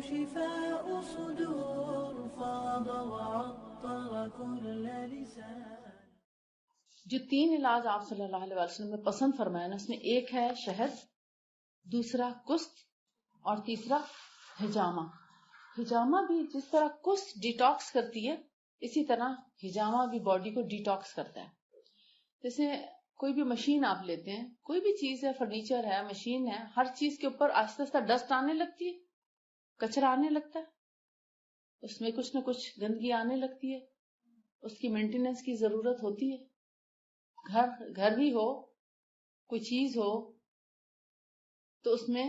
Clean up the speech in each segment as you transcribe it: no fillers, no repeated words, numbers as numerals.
شفاء صدور فاض وعطر كل لسان. جو 3 علاج آپ صلی اللہ علیہ وسلم نے پسند فرمایا نا، اس میں ایک ہے شہد، دوسرا کست، اور تیسرا ہجامہ. ہجامہ بھی جس طرح کست ڈیٹاکس کرتی ہے، اسی طرح ہجامہ بھی باڈی کو ڈیٹاکس کرتا ہے. جیسے کوئی بھی مشین آپ لیتے ہیں، کوئی بھی چیز ہے، فرنیچر ہے، مشین ہے، ہر چیز کے اوپر آہستہ آہستہ ڈسٹ آنے لگتی ہے، کچرا آنے لگتا ہے، اس میں کچھ نہ کچھ گندگی آنے لگتی ہے، اس کی مینٹیننس کی ضرورت ہوتی ہے. گھر بھی ہو، کوئی چیز ہو تو اس میں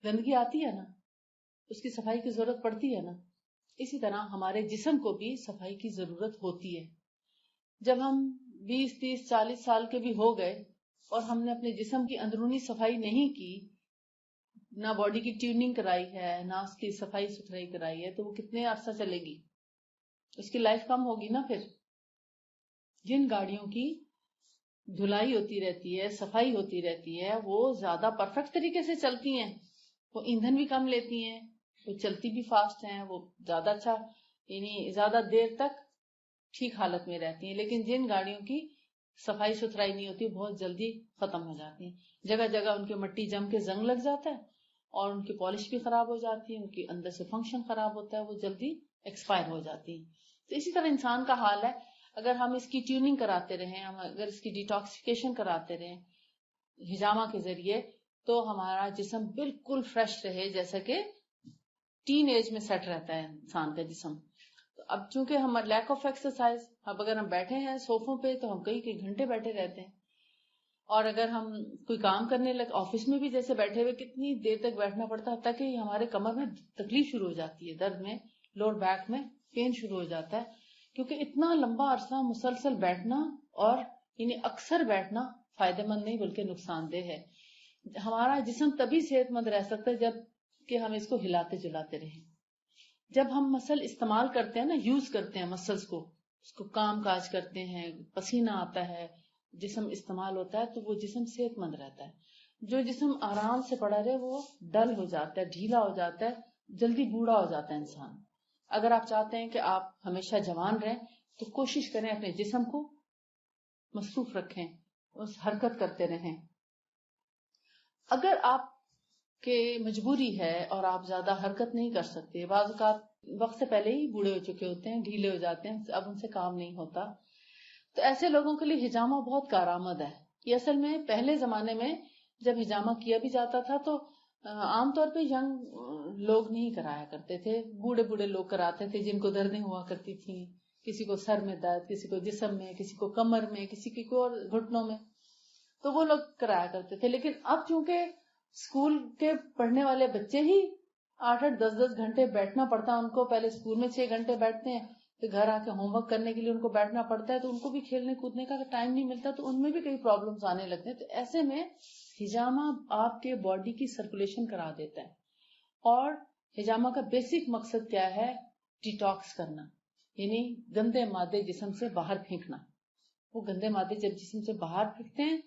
گندگی آتی ہے نا، اس کی صفائی کی ضرورت پڑتی ہے نا. اسی طرح ہمارے جسم کو بھی صفائی کی ضرورت ہوتی ہے. جب ہم 20 30 40 سال کے بھی ہو گئے اور ہم نے اپنے جسم کی اندرونی صفائی نہیں کی، نہ باڈی کی ٹیوننگ کرائی ہے، نہ اس کی صفائی ستھرائی کرائی ہے، تو وہ کتنے عرصہ چلے گی؟ اس کی لائف کم ہوگی نا. پھر جن گاڑیوں کی دھلائی ہوتی رہتی ہے، صفائی ہوتی رہتی ہے، وہ زیادہ پرفیکٹ طریقے سے چلتی ہیں، وہ ایندھن بھی کم لیتی ہیں، وہ چلتی بھی فاسٹ ہیں، وہ زیادہ اچھا، یعنی زیادہ دیر تک ٹھیک حالت میں رہتی ہیں. لیکن جن گاڑیوں کی صفائی ستھرائی نہیں ہوتی، بہت جلدی ختم ہو جاتی ہیں. جگہ جگہ ان کے مٹی جم کے زنگ لگ جاتا ہے اور ان کی پالش بھی خراب ہو جاتی ہے، ان کی اندر سے فنکشن خراب ہوتا ہے، وہ جلدی ایکسپائر ہو جاتی ہیں. تو اسی طرح انسان کا حال ہے. اگر ہم اس کی ٹیوننگ کراتے رہیں، ہم اگر اس کی ڈیٹاکسیفیکیشن کراتے رہیں ہجامہ کے ذریعے، تو ہمارا جسم بالکل فریش رہے، جیسا کہ ٹین ایج میں سیٹ رہتا ہے انسان کا جسم. اب چونکہ ہم لیک آف ایکسرسائز، اب اگر ہم بیٹھے ہیں صوفوں پہ تو ہم کئی گھنٹے بیٹھے رہتے ہیں، اور اگر ہم کوئی کام کرنے لگ، آفس میں بھی جیسے بیٹھے ہوئے کتنی دیر تک بیٹھنا پڑتا ہے، تاکہ ہمارے کمر میں تکلیف شروع ہو جاتی ہے، درد میں، لوور بیک میں پین شروع ہو جاتا ہے، کیونکہ اتنا لمبا عرصہ مسلسل بیٹھنا، اور یعنی اکثر بیٹھنا فائدہ مند نہیں بلکہ نقصان دہ ہے. ہمارا جسم تبھی صحت مند رہ سکتا ہے جب کہ ہم اس کو ہلاتے جلاتے رہیں. جب ہم مسل استعمال کرتے ہیں نا، یوز کرتے ہیں مسلز کو، اس کو کام کاج کرتے ہیں، پسینہ آتا ہے، جسم استعمال ہوتا ہے، تو وہ جسم صحت مند رہتا ہے. جو جسم آرام سے پڑا رہے وہ ڈل ہو جاتا ہے، ڈھیلا ہو جاتا ہے، جلدی بوڑھا ہو جاتا ہے انسان. اگر آپ چاہتے ہیں کہ آپ ہمیشہ جوان رہیں تو کوشش کریں اپنے جسم کو مصروف رکھیں، اس حرکت کرتے رہیں. اگر آپ کہ مجبوری ہے اور آپ زیادہ حرکت نہیں کر سکتے، بعض اوقات وقت سے پہلے ہی بوڑھے ہو چکے ہوتے ہیں، ڈھیلے ہو جاتے ہیں، اب ان سے کام نہیں ہوتا، تو ایسے لوگوں کے لیے ہجامہ بہت کارآمد ہے. یہ اصل میں پہلے زمانے میں جب ہجامہ کیا بھی جاتا تھا تو عام طور پہ ینگ لوگ نہیں کرایا کرتے تھے، بوڑھے بوڑھے لوگ کراتے تھے جن کو دردیں ہوا کرتی تھیں، کسی کو سر میں درد، کسی کو جسم میں، کسی کو کمر میں، کسی کو اور گھٹنوں میں، تو وہ لوگ کرایا کرتے تھے. لیکن اب چونکہ اسکول کے پڑھنے والے بچے ہی 8-8 10 گھنٹے بیٹھنا پڑتا ہے ان کو، پہلے اسکول میں 6 گھنٹے بیٹھتے ہیں، پھر گھر آ کے ہوم ورک کرنے کے لیے ان کو بیٹھنا پڑتا ہے، تو ان کو بھی کھیلنے کودنے کا ٹائم نہیں ملتا، تو ان میں بھی کئی پرابلمز آنے لگتے ہیں. تو ایسے میں ہجامہ آپ کے باڈی کی سرکولیشن کرا دیتا ہے. اور ہجامہ کا بیسک مقصد کیا ہے؟ ڈیٹاکس کرنا، یعنی گندے مادے جسم سے باہر پھینکنا. وہ گندے مادے جب جسم سے باہر پھینکتے ہیں،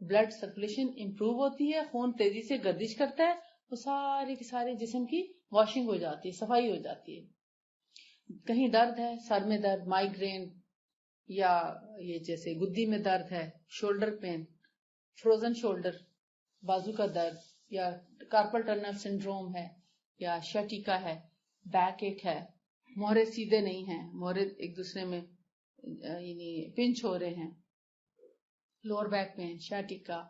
بلڈ سرکولیشن امپروو ہوتی ہے، خون تیزی سے گردش کرتا ہے، وہ سارے کے سارے جسم کی واشنگ ہو جاتی ہے، صفائی ہو جاتی ہے. کہیں درد ہے، سر میں درد، مائیگرین، یا یہ جیسے گدی میں درد ہے، شولڈر پین، فروزن شولڈر، بازو کا درد، یا کارپل ٹرنر سنڈروم ہے، یا شیٹیکا ہے، بیک ایک ہے، مہرے سیدھے نہیں ہیں، مہرے ایک دوسرے میں یعنی پنچ ہو رہے ہیں، لوور بیک پین، شیٹیکا،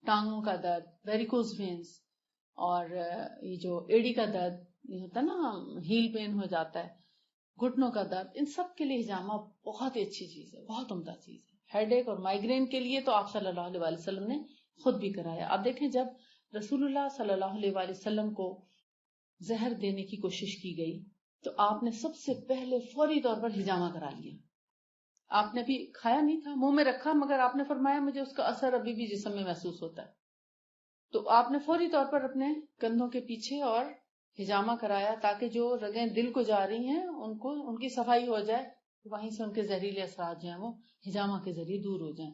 ٹانگوں کا درد، ویریکوز وینز، اور یہ جو ایڑی کا درد یہ ہوتا ہے نا، ہیل پین ہو جاتا ہے، گھٹنوں کا درد، ان سب کے لیے ہجامہ بہت ہی اچھی چیز ہے، بہت عمدہ چیز ہے. ہیڈ ایک اور مائیگرین کے لیے تو آپ صلی اللہ علیہ وسلم نے خود بھی کرایا. آپ دیکھیں جب رسول اللہ صلی اللہ علیہ وسلم کو زہر دینے کی کوشش کی گئی تو آپ نے سب سے پہلے فوری طور پر ہجامہ کرا لیا. آپ نے بھی کھایا نہیں تھا، منہ میں رکھا، مگر آپ نے فرمایا مجھے اس کا اثر ابھی بھی جسم میں محسوس ہوتا ہے. تو آپ نے فوری طور پر اپنے کندھوں کے پیچھے اور ہجامہ کرایا تاکہ جو رگیں دل کو جا رہی ہیں ان کی صفائی ہو جائے، وہیں سے ان کے زہریلے اثرات جو ہیں وہ ہجامہ کے ذریعے دور ہو جائیں.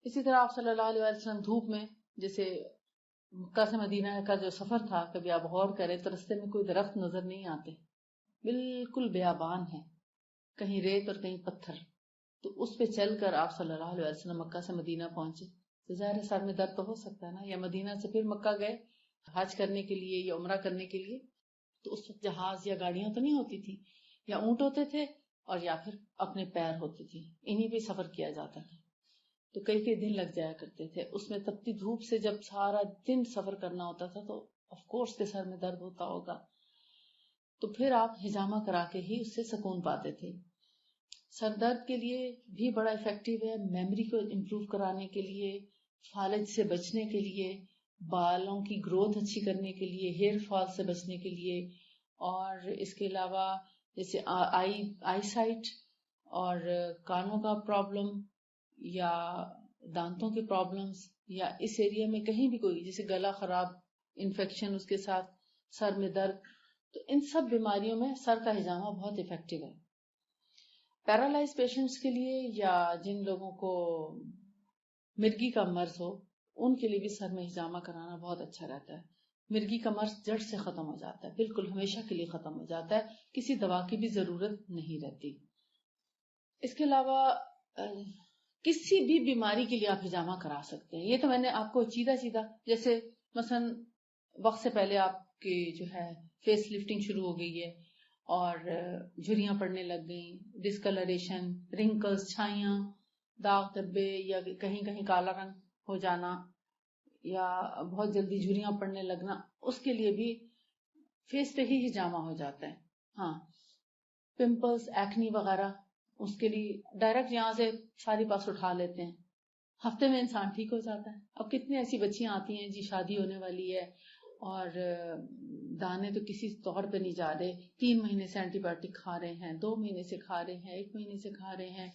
اسی طرح آپ صلی اللہ علیہ وسلم دھوپ میں جیسے مکہ سے مدینہ کا جو سفر تھا، کبھی آپ غور کریں تو رستے میں کوئی درخت نظر نہیں آتے، بالکل بیابان ہے، کہیں ریت اور کہیں پتھر. تو اس پہ چل کر آپ صلی اللہ علیہ وسلم مکہ سے مدینہ پہنچے. تو ظاہر سر میں درد تو ہو سکتا ہے نا، یا مدینہ سے پھر مکہ گئے حج کرنے کے لیے یا عمرہ کرنے کے لیے، تو اس وقت جہاز یا گاڑیاں تو نہیں ہوتی تھی، یا اونٹ ہوتے تھے اور یا پھر اپنے پیر ہوتی تھی، انہی پہ سفر کیا جاتا تھا. تو کئی کئی دن لگ جایا کرتے تھے اس میں، تپتی دھوپ سے جب سارا دن سفر کرنا ہوتا تھا تو آف کورس کے سر میں درد ہوتا ہوگا. تو پھر آپ ہجامہ کرا کے ہی اس سے سکون پاتے تھے. سر درد کے لیے بھی بڑا افیکٹو ہے، میموری کو امپروو کرانے کے لیے، فالج سے بچنے کے لیے، بالوں کی گروتھ اچھی کرنے کے لیے، ہیئر فال سے بچنے کے لیے، اور اس کے علاوہ جیسے آئی سائٹ اور کانوں کا پرابلم یا دانتوں کے پرابلمز، یا اس ایریا میں کہیں بھی کوئی جیسے گلا خراب انفیکشن، اس کے ساتھ سر میں درد، تو ان سب بیماریوں میں سر کا ہجامہ بہت افیکٹو ہے. پیرالائز پیشنٹس کے لیے یا جن لوگوں کو مرگی کا مرض ہو ان کے لیے بھی سر میں ہجامہ کرانا بہت اچھا رہتا ہے. مرگی کا مرض جڑ سے ختم ہو جاتا ہے، بالکل ہمیشہ کے لیے ختم ہو جاتا ہے، کسی دوا کی بھی ضرورت نہیں رہتی. اس کے علاوہ کسی بھی بیماری کے لیے آپ ہجامہ کرا سکتے ہیں. یہ تو میں نے آپ کو سیدھا جیسے مثلا وقت سے پہلے آپ کی جو ہے فیس لفٹنگ شروع ہو گئی ہے اور جھریاں پڑنے لگ گئیں، ڈسکلریشن، رنکلز، چھائیاں، داغ دھبے، یا کہیں کہیں کالا رنگ ہو جانا یا بہت جلدی جھریاں پڑنے لگنا، اس کے لیے بھی فیس پہ ہی ہجامہ ہو جاتا ہے. ہاں، پمپلز، ایکنی وغیرہ، اس کے لیے ڈائریکٹ یہاں سے ساری پاس اٹھا لیتے ہیں، ہفتے میں انسان ٹھیک ہو جاتا ہے. اب کتنی ایسی بچیاں آتی ہیں جی شادی ہونے والی ہے اور دانے تو کسی طور پہ نہیں جا رہے، 3 مہینے سے اینٹی بایوٹک کھا رہے ہیں، 2 مہینے سے کھا رہے ہیں، 1 مہینے سے کھا رہے ہیں،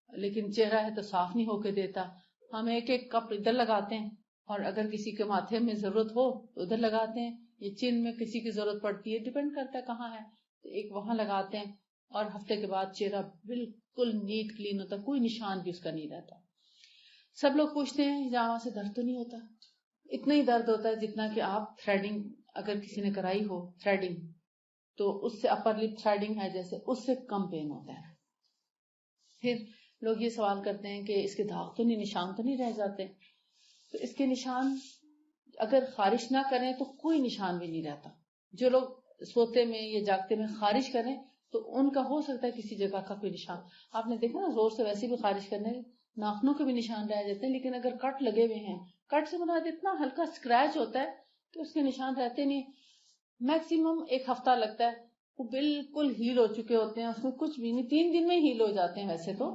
لیکن چہرہ ہے تو صاف نہیں ہو کے دیتا. ہم ایک ایک کپ ادھر لگاتے ہیں، اور اگر کسی کے ماتھے میں ضرورت ہو تو ادھر لگاتے ہیں، یہ چین میں کسی کی ضرورت پڑتی ہے، ڈیپینڈ کرتا ہے کہاں ہے، تو ایک وہاں لگاتے ہیں، اور ہفتے کے بعد چہرہ بالکل نیٹ کلین ہوتا ہے، کوئی نشان بھی اس کا نہیں رہتا. سب لوگ پوچھتے ہیں جہاں سے درد تو نہیں ہوتا؟ اتنا ہی درد ہوتا ہے جتنا کہ آپ تھریڈنگ اگر کسی نے کرائی ہو، تھریڈنگ، تو اس سے اپر لپ تھریڈنگ ہے جیسے، اس سے کم پین ہوتا ہے. پھر لوگ یہ سوال کرتے ہیں کہ اس کے داغ تو نہیں، نشان تو نہیں رہ جاتے؟ تو اس کے نشان اگر خارش نہ کریں تو کوئی نشان بھی نہیں رہتا. جو لوگ سوتے میں یا جاگتے میں خارش کریں تو ان کا ہو سکتا ہے کسی جگہ کا کوئی نشان. آپ نے دیکھا نا زور سے ویسے بھی خارش کرنے ناخنوں کے بھی نشان رہ جاتے ہیں، لیکن اگر کٹ لگے ہوئے ہیں، کٹ سے مراد اتنا ہلکا اسکریچ ہوتا ہے کہ اس کے نشان رہتے نہیں. میکسیمم 1 ہفتہ لگتا ہے، وہ بالکل ہیل ہو چکے ہوتے ہیں، اس میں کچھ بھی نہیں، 3 دن میں ہیل ہو جاتے ہیں ویسے تو.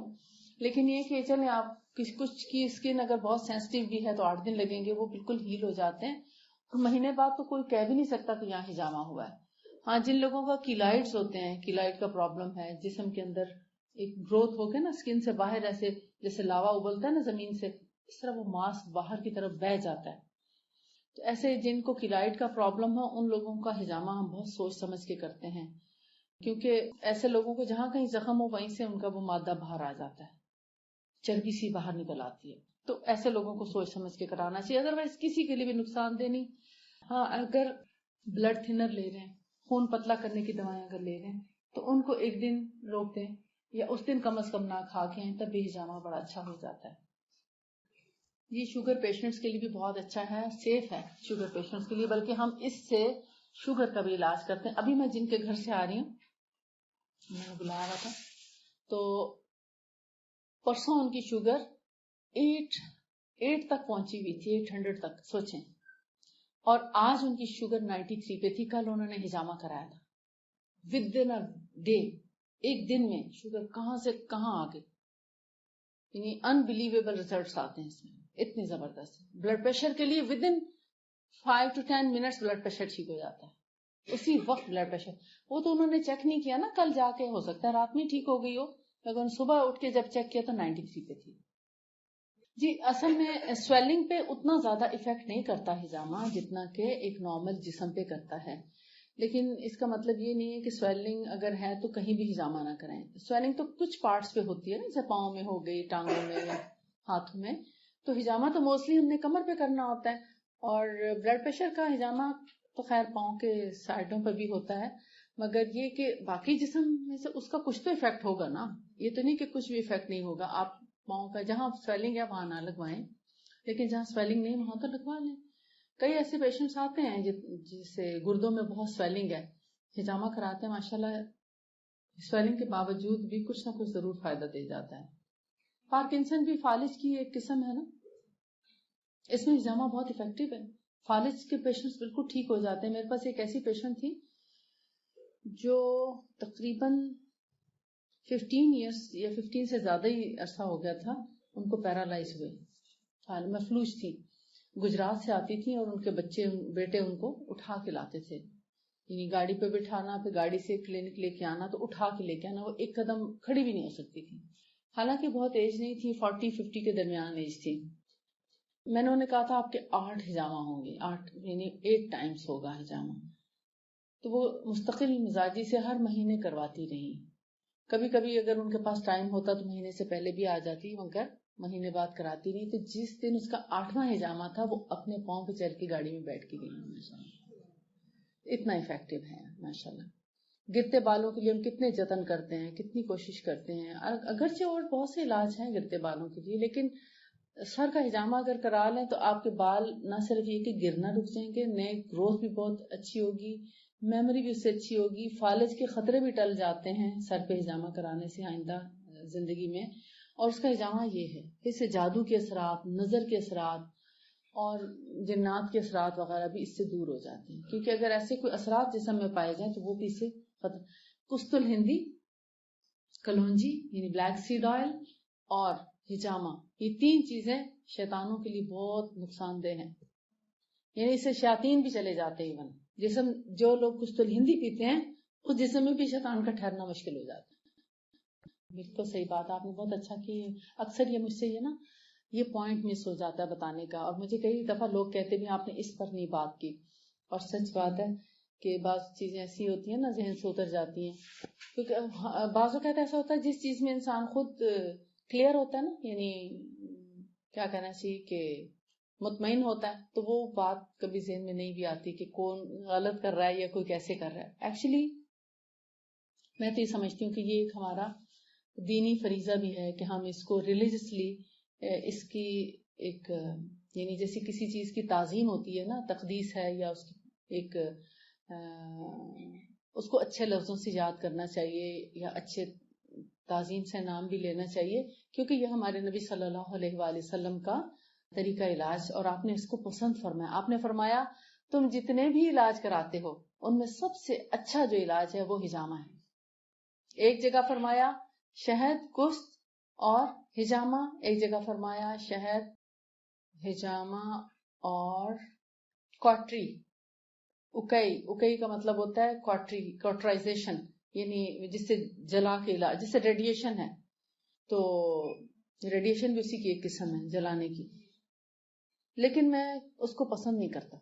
لیکن یہ کہ چلیں آپ کچھ کی اسکن اگر بہت سینسٹیو بھی ہے تو 8 دن لگیں گے، وہ بالکل ہیل ہو جاتے ہیں. اور مہینے بعد تو کوئی کہہ بھی نہیں سکتا کہ یہاں ہجامہ ہوا ہے. ہاں، جن لوگوں کا کیلائٹس ہوتے ہیں، کیلائٹ کا پرابلم ہے، جسم کے اندر ایک گروتھ ہو کے نا اسکن سے باہر، ایسے جیسے لاوا ابلتا ہے نا زمین سے، اس طرح وہ ماس باہر کی طرف بہ جاتا ہے. تو ایسے جن کو کیلائٹ کا پرابلم ہو ان لوگوں کا ہجامہ ہم بہت سوچ سمجھ کے کرتے ہیں، کیونکہ ایسے لوگوں کو جہاں کہیں زخم ہو وہیں سے ان کا وہ مادہ باہر آ جاتا ہے، چربی سی باہر نکل آتی ہے. تو ایسے لوگوں کو سوچ سمجھ کے کرانا چاہیے، ادروائز کسی کے لیے بھی نقصان دہ نہیں. ہاں، اگر بلڈ تھنر لے رہے ہیں، خون پتلا کرنے کی دوائیں اگر لے رہے ہیں تو ان کو 1 دن روک دیں یا اس دن کم از کم نہ کھا کے ہیں، تب بھی ہجامہ بڑا اچھا ہو جاتا ہے. یہ شوگر پیشنٹس کے لیے بھی بہت اچھا ہے، سیف ہے شوگر پیشنٹس کے لیے، بلکہ ہم اس سے شوگر کا بھی علاج کرتے ہیں. ابھی میں جن کے گھر سے آ رہی ہوں، میں نے بلایا ہوا تھا، تو پرسوں ان کی شوگر 8 تک پہنچی ہوئی تھی، 800 تک، سوچیں. اور آج ان کی شوگر 93 پہ تھی. کل انہوں نے ہجامہ کرایا تھا، ود ان ڈے، 1 دن میں شوگر کہاں سے کہاں آ گئی. یعنی انبلیویبل ریزلٹس آتے ہیں اس میں، اتنی زبردست. بلڈ پریشر کے لیے with in 5 to 10 minutes blood pressure ٹھیک ہو جاتا ہے، اسی وقت بلڈ پریشر. وہ تو انہوں نے چیک نہیں کیا نا، کل جا کے ہو سکتا ہے رات میں ٹھیک ہو گئی ہو، لیکن صبح اٹھ کے جب چیک کیا تو 93 پہ تھی. جی، اصل میں سویلنگ پہ اتنا زیادہ افیکٹ نہیں کرتا ہجامہ جتنا کہ ایک نارمل جسم پہ کرتا ہے. لیکن اس کا مطلب یہ نہیں ہے کہ سویلنگ اگر ہے تو کہیں بھی ہجامہ نہ کریں. سویلنگ تو کچھ پارٹس پہ ہوتی ہے نا، جیسے پاؤں میں ہو گئی، ٹانگوں میں یا ہاتھوں میں. تو ہجامہ تو موسٹلی ہم نے کمر پہ کرنا ہوتا ہے. اور بلڈ پریشر کا ہجامہ تو خیر پاؤں کے سائڈوں پر بھی ہوتا ہے، مگر یہ کہ باقی جسم میں سے اس کا کچھ تو افیکٹ ہوگا نا، یہ تو نہیں کہ کچھ بھی افیکٹ نہیں ہوگا. آپ پاؤں کا جہاں سویلنگ ہے وہاں نہ لگوائیں، لیکن جہاں سویلنگ نہیں وہاں تو لگوا لیں. کئی ایسے پیشنٹس آتے ہیں جسے گردوں میں بہت سویلنگ ہے، ہجامہ کراتے ہیں، ماشاءاللہ سویلنگ کے باوجود بھی کچھ نہ کچھ ضرور فائدہ دے جاتا ہے. پارکنسن بھی فالج کی ایک قسم ہے نا، اس میں ہجامہ بہت افیکٹو ہے. فالج کے پیشنٹس بالکل ٹھیک ہو جاتے ہیں. میرے پاس ایک ایسی پیشنٹ تھی جو تقریباً 15 ایئرس یا 15 سے زیادہ ہی عرصہ ہو گیا تھا ان کو پیرالائز ہوئے، حال مفلوج تھی. گجرات سے آتی تھی اور ان کے بیٹے ان کو اٹھا کے لاتے تھے، یعنی گاڑی پہ بٹھانا، پھر گاڑی سے کلینک لے کے آنا، تو اٹھا کے لے کے آنا. وہ ایک قدم کھڑی بھی نہیں ہو سکتی تھی، حالانکہ بہت ایج نہیں تھی، 40-50 کے درمیان ایج تھی. میں نے انہیں کہا تھا آپ کے 8 ہجامہ ہوں گے، 8 یعنی 8 ٹائمز ہوگا ہجامہ. تو وہ مستقل مزاجی سے ہر مہینے کرواتی رہی. کبھی کبھی اگر ان کے پاس ٹائم ہوتا تو مہینے سے پہلے بھی آ جاتی، مگر مہینے بعد کراتی نہیں. تو جس دن اس کا 8واں ہجامہ تھا وہ اپنے پاؤں پہ چل کے گاڑی میں بیٹھ کے گئی. اتنا افیکٹو ہے ماشاءاللہ. گرتے بالوں کے لیے ہم کتنے جتن کرتے ہیں، کتنی کوشش کرتے ہیں. اگرچہ اور بہت سے علاج ہیں گرتے بالوں کے لیے، لیکن سر کا ہجامہ اگر کرا لیں تو آپ کے بال نہ صرف یہ کہ گرنا رک جائیں گے، نئے گروتھ بھی بہت اچھی ہوگی، میموری بھی اس سے اچھی ہوگی، فالج کے خطرے بھی ٹل جاتے ہیں سر پہ ہجامہ کرانے سے آئندہ زندگی میں. اور اس کا ہجامہ یہ ہے، اس سے جادو کے اثرات، نظر کے اثرات اور جنات کے اثرات وغیرہ بھی اس سے دور ہو جاتے ہیں. کیونکہ اگر ایسے کوئی اثرات جسم میں پائے جائیں تو وہ بھی اس سے کست الہندی، کلونجی یعنی بلیک سیڈ آئل اور ہجامہ، یہ 3 چیزیں شیطانوں کے لیے بہت نقصان دہ ہیں. یعنی اس سے شیاطین بھی چلے جاتے ہیں. ایون جسم جو لوگ کست الہندی پیتے ہیں اس جسم میں بھی شیطان کا ٹھہرنا مشکل ہو جاتا ہے. بالکل صحیح بات آپ نے بہت اچھا کی. اکثر یہ مجھ سے یہ نا یہ پوائنٹ مس ہو جاتا ہے بتانے کا، اور مجھے کئی دفعہ لوگ کہتے بھی آپ نے اس پر نہیں بات کی. اور سچ بات ہے کہ بعض چیزیں ایسی ہوتی ہیں نا ذہن سے اتر جاتی ہیں. کیونکہ بعض اوقات ایسا ہوتا ہے جس چیز میں انسان خود کلیئر ہوتا ہے نا، یعنی کیا کہنا چاہیے کہ مطمئن ہوتا ہے، تو وہ بات کبھی ذہن میں نہیں بھی آتی کہ کون غلط کر رہا ہے یا کوئی کیسے کر رہا ہے. ایکچولی میں تو یہ سمجھتی ہوں کہ یہ ایک ہمارا دینی فریضہ بھی ہے کہ ہم اس کو ریلیجسلی اس کی ایک یعنی جیسے کسی چیز کی تعظیم ہوتی ہے نا، تقدیس ہے، یا اس کی ایک اس کو اچھے لفظوں سے یاد کرنا چاہیے یا اچھے تعظیم سے نام بھی لینا چاہیے، کیونکہ یہ ہمارے نبی صلی اللہ علیہ وآلہ وسلم کا طریقہ علاج، اور آپ نے اس کو پسند فرمایا. آپ نے فرمایا تم جتنے بھی علاج کراتے ہو ان میں سب سے اچھا جو علاج ہے وہ ہجامہ ہے. ایک جگہ فرمایا شہد، کست اور ہجامہ، ایک جگہ فرمایا شہد، ہجامہ اور کوٹری. اکئی کا مطلب ہوتا ہے کوٹرائزیشن، یعنی جس سے جلا کے علاج، جس سے ریڈیشن ہے، تو ریڈیشن بھی اسی کی ایک قسم ہے جلانے کی. لیکن میں اس کو پسند نہیں کرتا،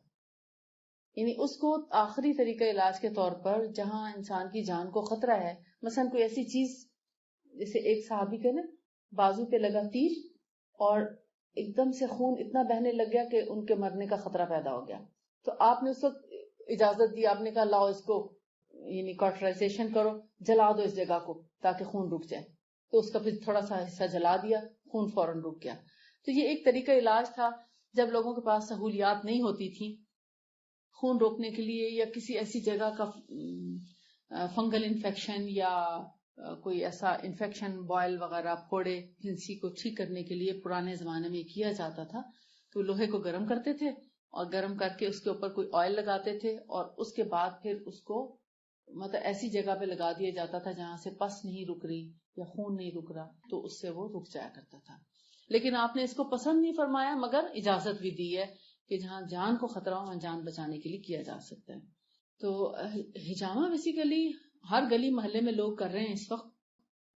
یعنی اس کو آخری طریقہ علاج کے طور پر جہاں انسان کی جان کو خطرہ ہے، مثلا کوئی ایسی چیز جیسے ایک صحابی کے نا بازو پہ لگا تیر اور ایک دم سے خون اتنا بہنے لگ گیا کہ ان کے مرنے کا خطرہ پیدا ہو گیا، تو آپ نے اس وقت اجازت دی، آپ نے کہا لاؤ اس کو یعنی کوٹرائزیشن کرو، جلا دو اس جگہ کو تاکہ خون رک جائے. تو اس کا پھر تھوڑا سا حصہ جلا دیا، خون فوراً رک گیا. تو یہ ایک طریقہ علاج تھا جب لوگوں کے پاس سہولیات نہیں ہوتی تھی خون روکنے کے لیے، یا کسی ایسی جگہ کا فنگل انفیکشن یا کوئی ایسا انفیکشن، بوائل وغیرہ، پھوڑے ہنسی کو ٹھیک کرنے کے لیے پرانے زمانے میں کیا جاتا تھا. تو لوہے کو گرم کرتے تھے اور گرم کر کے اس کے اوپر کوئی آئل لگاتے تھے، اور اس کے بعد پھر اس کو مطلب ایسی جگہ پہ لگا دیا جاتا تھا جہاں سے پس نہیں رک رہی یا خون نہیں رک رہا، تو اس سے وہ رک جایا کرتا تھا. لیکن آپ نے اس کو پسند نہیں فرمایا، مگر اجازت بھی دی ہے کہ جہاں جان کو خطرہ ہو وہاں جان بچانے کے لیے کیا جا سکتا ہے. تو ہجامہ بیسیکلی ہر گلی محلے میں لوگ کر رہے ہیں اس وقت.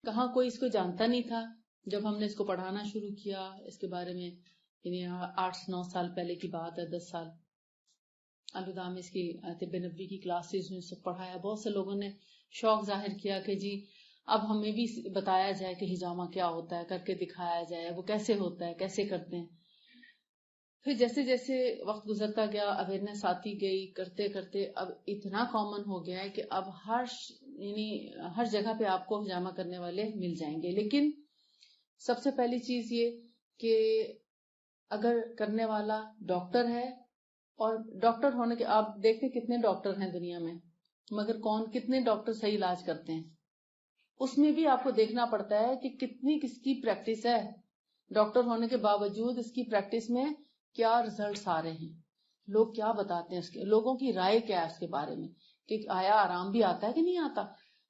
کہاں کوئی اس کو جانتا نہیں تھا. جب ہم نے اس کو پڑھانا شروع کیا اس کے بارے میں، یعنی 8-9 سال پہلے کی بات ہے، 10 سال، الوداع میں اس کی طب نبوی کی کلاسز میں سب پڑھایا. بہت سے لوگوں نے شوق ظاہر کیا کہ جی اب ہمیں بھی بتایا جائے کہ ہجامہ کیا ہوتا ہے، کر کے دکھایا جائے وہ کیسے ہوتا ہے، کیسے کرتے ہیں. پھر جیسے جیسے وقت گزرتا گیا اویئرنیس آتی گئی، کرتے کرتے اب اتنا کامن ہو گیا ہے کہ اب یعنی ہر جگہ پہ آپ کو ہجامہ کرنے والے مل جائیں گے. لیکن سب سے پہلی چیز یہ کہ اگر کرنے والا ڈاکٹر ہے، اور ڈاکٹر ہونے کے آپ دیکھیں کتنے ڈاکٹر ہیں دنیا میں، مگر کتنے ڈاکٹر صحیح علاج کرتے ہیں، اس میں بھی آپ کو دیکھنا پڑتا ہے کہ کتنی کس کی پریکٹس ہے. ڈاکٹر ہونے کے باوجود اس کی پریکٹس میں کیا ریزلٹس آ رہے ہیں، لوگ کیا بتاتے ہیں، اس کے لوگوں کی رائے کیا ہے اس کے بارے میں، کہ آیا آرام بھی آتا ہے کہ نہیں آتا،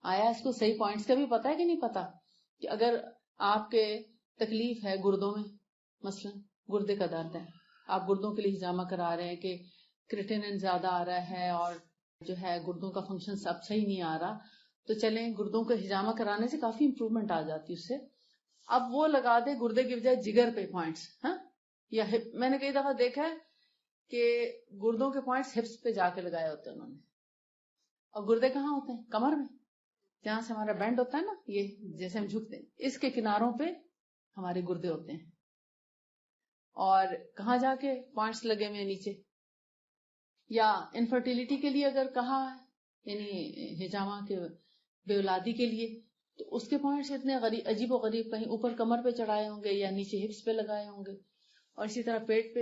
آیا اس کو صحیح پوائنٹس کا بھی پتا ہے کہ نہیں پتا. کہ اگر آپ کے تکلیف ہے گردوں میں، مثلا گردے کا درد ہے، آپ گردوں کے لیے ہجامہ کرا رہے ہیں کہ کریٹینن زیادہ آ رہا ہے اور جو ہے گردوں کا فنکشن سب صحیح نہیں آ رہا، تو چلیں گردوں کا ہجامہ کرانے سے کافی امپروومنٹ آ جاتی اس سے. اب وہ لگا دے گردے کی بجائے جگر پہ پوائنٹس، ہاں، یا ہپ. میں نے کئی دفعہ دیکھا ہے کہ گردوں کے پوائنٹس ہپس پہ جا کے لگائے ہوتے ہیں انہوں نے، اور گردے کہاں ہوتے ہیں؟ کمر میں، جہاں سے ہمارا بینڈ ہوتا ہے نا، یہ جیسے ہم جھکتے ہیں اس کے کناروں پہ ہمارے گردے ہوتے ہیں. اور کہاں جا کے پوائنٹس لگے ہوئے نیچے. یا انفرٹیلٹی کے لیے اگر کہا ہے، یعنی ہجامہ کے بے اولادی کے لیے، تو اس کے پوائنٹس اتنے عجیب و غریب، کہیں اوپر کمر پہ چڑھائے ہوں گے یا نیچے ہپس پہ لگائے ہوں گے. اور اسی طرح پیٹ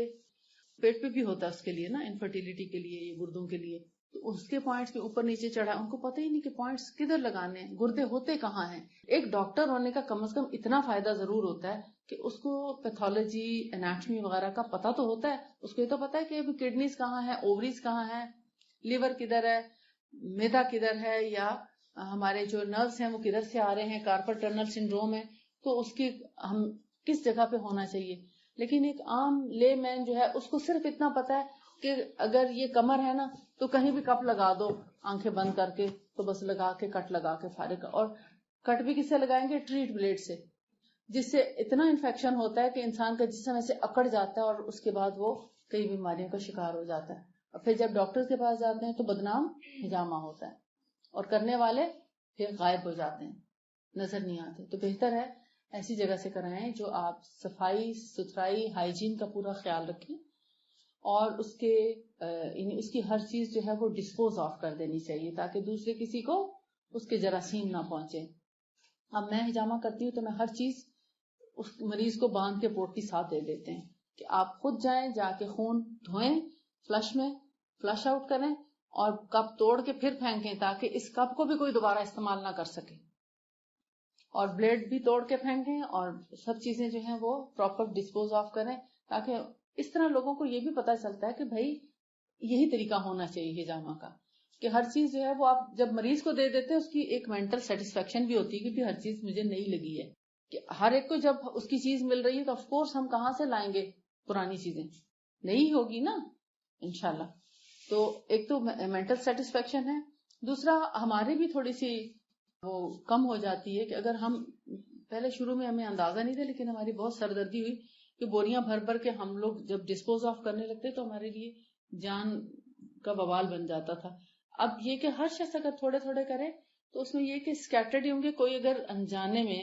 پہ بھی ہوتا ہے اس کے لیے نا، انفرٹیلٹی کے لیے، یہ گردوں کے لیے، تو اس کے پوائنٹس پہ اوپر نیچے چڑھا، ان کو پتہ ہی نہیں کہ پوائنٹس کدھر لگانے ہیں، گردے ہوتے کہاں ہیں. ایک ڈاکٹر ہونے کا کم از کم اتنا فائدہ ضرور ہوتا ہے کہ اس کو پیتھولوجی، انیٹمی وغیرہ کا پتہ تو ہوتا ہے. اس کو یہ تو پتا ہے کہ ابھی کڈنیز کہاں ہے، اووریز کہاں ہے، لیور کدھر ہے، میدا کدھر ہے، یا ہمارے جو نروس ہیں وہ کدھر سے آ رہے ہیں، کارپل ٹنل سنڈروم ہے تو اس کی ہم کس جگہ پہ ہونا چاہیے. لیکن ایک عام لے مین جو ہے اس کو صرف اتنا پتا ہے کہ اگر یہ کمر ہے نا تو کہیں بھی کپ لگا دو آنکھیں بند کر کے، تو بس لگا کے کٹ لگا کے فارغ. اور کٹ بھی کس سے لگائیں گے؟ ٹریٹ بلیڈ سے، جس سے اتنا انفیکشن ہوتا ہے کہ انسان کا جسم ایسے اکڑ جاتا ہے اور اس کے بعد وہ کئی بیماریوں کا شکار ہو جاتا ہے. اور پھر جب ڈاکٹر کے پاس جاتے ہیں تو بدنام ہجامہ ہوتا ہے، اور کرنے والے پھر غائب ہو جاتے ہیں، نظر نہیں آتے. تو بہتر ہے ایسی جگہ سے کرائیں جو آپ صفائی ستھرائی ہائیجین کا پورا خیال رکھیں، اور اس کے اس کی ہر چیز جو ہے وہ ڈسپوز آف کر دینی چاہیے تاکہ دوسرے کسی کو اس کے جراثیم نہ پہنچے. اب میں ہجامہ کرتی ہوں تو میں ہر چیز اس مریض کو باندھ کے پوٹی ساتھ دے دیتے ہیں کہ آپ خود جائیں، جا کے خون دھوئیں، فلش آؤٹ کریں، اور کپ توڑ کے پھر پھینکیں تاکہ اس کپ کو بھی کوئی دوبارہ استعمال نہ کر سکے. اور بلیڈ بھی توڑ کے پھینکیں، اور سب چیزیں جو ہیں وہ پراپر ڈسپوز آف کریں، تاکہ اس طرح لوگوں کو یہ بھی پتا چلتا ہے کہ بھائی یہی طریقہ ہونا چاہیے ہجامہ کا، کہ ہر چیز جو ہے وہ آپ جب مریض کو دے دیتے ہیں اس کی ایک مینٹل سیٹسفیکشن بھی ہوتی ہے کہ ہر چیز مجھے نئی لگی ہے. کہ ہر ایک کو جب اس کی چیز مل رہی ہے تو آف کورس ہم کہاں سے لائیں گے پرانی چیزیں، نئی ہوگی نا انشاءاللہ. تو ایک تو مینٹل سیٹسفیکشن ہے، دوسرا ہماری بھی تھوڑی سی وہ کم ہو جاتی ہے کہ اگر ہم پہلے شروع میں ہمیں اندازہ نہیں تھا، لیکن ہماری بہت سردردی ہوئی کہ بوریاں بھر بھر کے ہم لوگ جب ڈسپوز آف کرنے لگتے تو ہمارے لیے جان کا بوال بن جاتا تھا. اب یہ کہ ہر شخص اگر تھوڑے تھوڑے کرے تو اس میں یہ کہ اسکیٹرڈ ہوں گے، کوئی اگر انجانے میں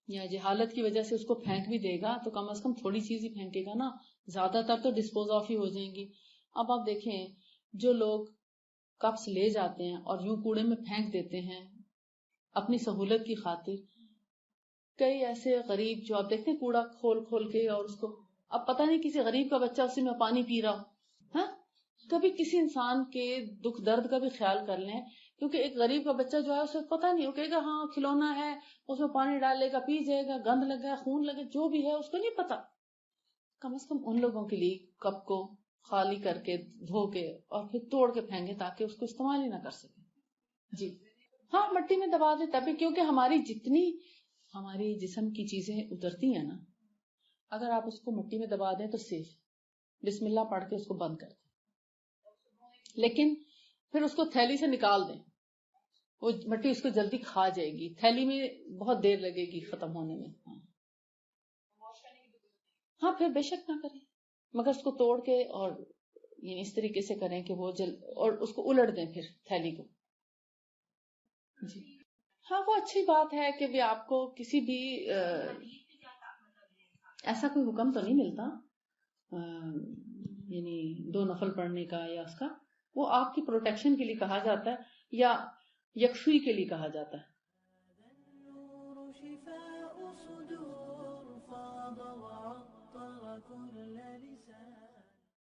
یا جہالت کی وجہ سے اس کو پھینک بھی دے گا تو کم از کم تھوڑی چیز ہی پھینکے گا نا، زیادہ تر تو ڈسپوز آف ہی ہو جائیں گی. اب آپ دیکھیں جو لوگ کپس لے جاتے ہیں اور یوں کوڑے میں پھینک دیتے ہیں اپنی سہولت کی خاطر، کئی ایسے غریب جو آپ دیکھتے ہیں کوڑا کھول کھول کے، اور اس کو اب پتہ نہیں کسی غریب کا بچہ اسی میں پانی پی رہا ہو. ہاں، کبھی کسی انسان کے دکھ درد کا بھی خیال کر لیں، کیونکہ ایک غریب کا بچہ جو ہے اسے پتہ نہیں، وہ کہے گا ہاں کھلونا ہے، اس میں پانی ڈالے گا، پی جائے گا، گند لگا ہے، خون لگے، جو بھی ہے اس کو نہیں پتا. کم از کم ان لوگوں کے لیے کپ کو خالی کر کے دھو کے اور پھر توڑ کے پھینکے تاکہ اس کو استعمال ہی نہ کر سکے. جی ہاں، مٹی میں دبا دے تبھی، کیونکہ ہماری جتنی ہماری جسم کی چیزیں اترتی ہیں نا، اگر آپ اس کو مٹی میں دبا دیں تو سیف، بسم اللہ پڑھ کے اس کو بند کر دیں. لیکن پھر اس کو تھیلی سے نکال دیں، وہ مٹی اس کو جلدی کھا جائے گی، تھیلی میں بہت دیر لگے گی ختم ہونے میں. ہاں پھر بے شک نہ کریں، مگر اس کو توڑ کے اور یعنی اس طریقے سے کریں کہ وہ اور اس کو الٹ دیں پھر تھیلی کو. جی ہاں، وہ اچھی بات ہے کہ بھی آپ کو کسی بھی ایسا کوئی حکم تو نہیں ملتا، یعنی 2 نفل پڑھنے کا یا اس کا، وہ آپ کی پروٹیکشن کے لیے کہا جاتا ہے یا یکسوئی کے لیے کہا جاتا ہے. النور شفاء صدور فاض وعطر كل لسان